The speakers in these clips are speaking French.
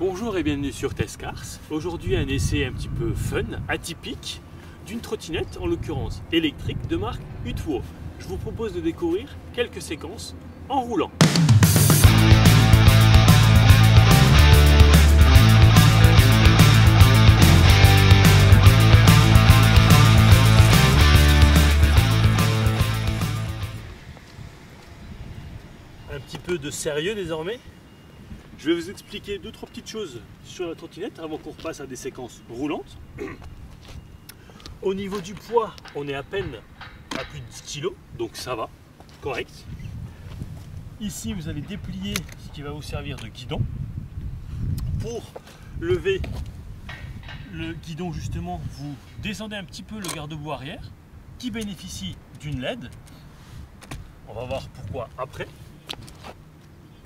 Bonjour et bienvenue sur Testcars. Aujourd'hui un essai un petit peu fun, atypique, d'une trottinette, en l'occurrence électrique de marque Utwo. Je vous propose de découvrir quelques séquences en roulant. Un petit peu de sérieux désormais. Je vais vous expliquer 2-3 petites choses sur la trottinette avant qu'on repasse à des séquences roulantes. Au niveau du poids, on est à peine à plus de 10 kg, donc ça va, correct. Ici, vous allez déplier ce qui va vous servir de guidon. Pour lever le guidon, justement, vous descendez un petit peu le garde-boue arrière qui bénéficie d'une LED. On va voir pourquoi après.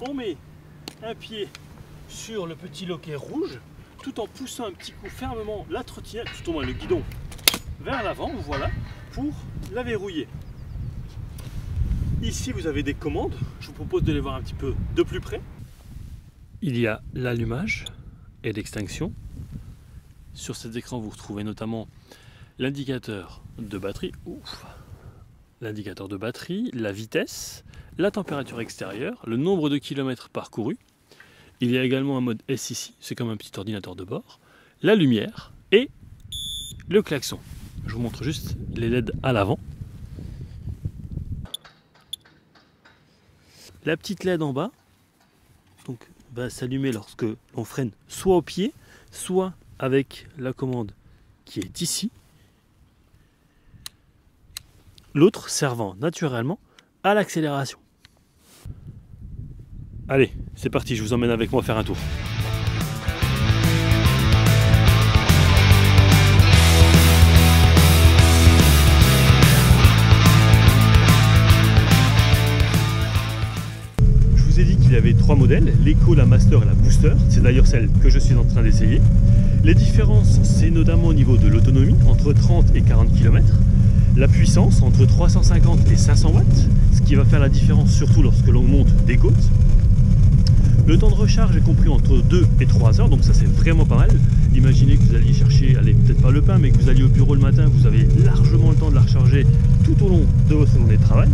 On met un pied sur le petit loquet rouge tout en poussant un petit coup fermement la trottinette, tout au moins le guidon, vers l'avant, voilà, pour la verrouiller. Ici vous avez des commandes, je vous propose de les voir un petit peu de plus près. Il y a l'allumage et l'extinction. Sur cet écran vous retrouvez notamment l'indicateur de batterie, l'indicateur de batterie, la vitesse, la température extérieure, le nombre de kilomètres parcourus. Il y a également un mode S ici, c'est comme un petit ordinateur de bord, la lumière et le klaxon. Je vous montre juste les LED à l'avant. La petite LED en bas donc, va s'allumer lorsque l'on freine soit au pied, soit avec la commande qui est ici. L'autre servant naturellement à l'accélération. Allez, c'est parti, je vous emmène avec moi faire un tour. Je vous ai dit qu'il y avait 3 modèles, l'Eco, la Master et la Booster. C'est d'ailleurs celle que je suis en train d'essayer. Les différences, c'est notamment au niveau de l'autonomie, entre 30 et 40 km. La puissance, entre 350 et 500 watts, ce qui va faire la différence surtout lorsque l'on monte des côtes. Le temps de recharge est compris entre 2 et 3 heures, donc ça c'est vraiment pas mal. Imaginez que vous alliez chercher, allez peut-être pas le pain, mais que vous alliez au bureau le matin, vous avez largement le temps de la recharger tout au long de votre journée de travail.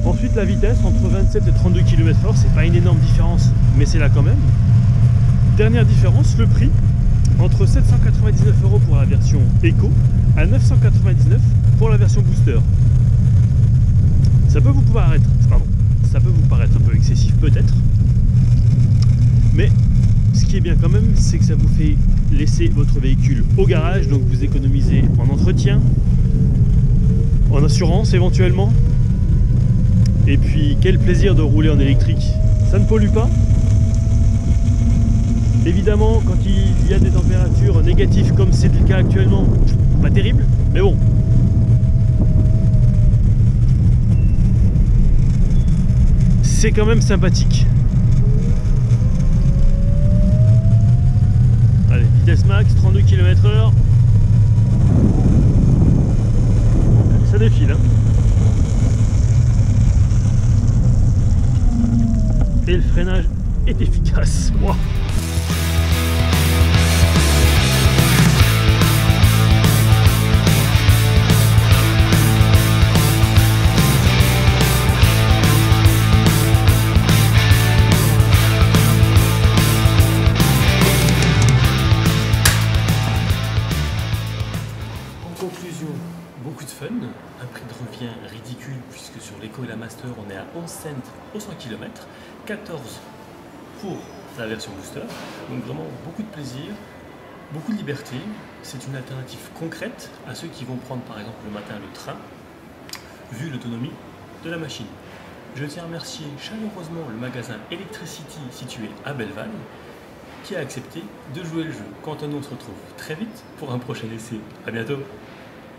Ensuite la vitesse, entre 27 et 32 km/h, c'est pas une énorme différence, mais c'est là quand même. Dernière différence, le prix, entre 799 € pour la version Eco à 999 pour la version Booster. Ça peut vous paraître un peu excessif peut-être, mais ce qui est bien quand même, c'est que ça vous fait laisser votre véhicule au garage, donc vous économisez en entretien, en assurance éventuellement. Et puis quel plaisir de rouler en électrique, ça ne pollue pas. Évidemment, quand il y a des températures négatives comme c'est le cas actuellement, pas terrible, mais bon. C'est quand même sympathique. Allez, vitesse max, 32 km/h. Ça défile, hein. Et le freinage est efficace. Wow. Conclusion, beaucoup de fun, un prix de revient ridicule puisque sur l'Eco et la Master on est à 11 cents au 100 km, 14 pour la version Booster, donc vraiment beaucoup de plaisir, beaucoup de liberté. C'est une alternative concrète à ceux qui vont prendre par exemple le matin le train, vu l'autonomie de la machine. Je tiens à remercier chaleureusement le magasin Electricity situé à Belleval qui a accepté de jouer le jeu. Quant à nous, on se retrouve très vite pour un prochain essai. À bientôt.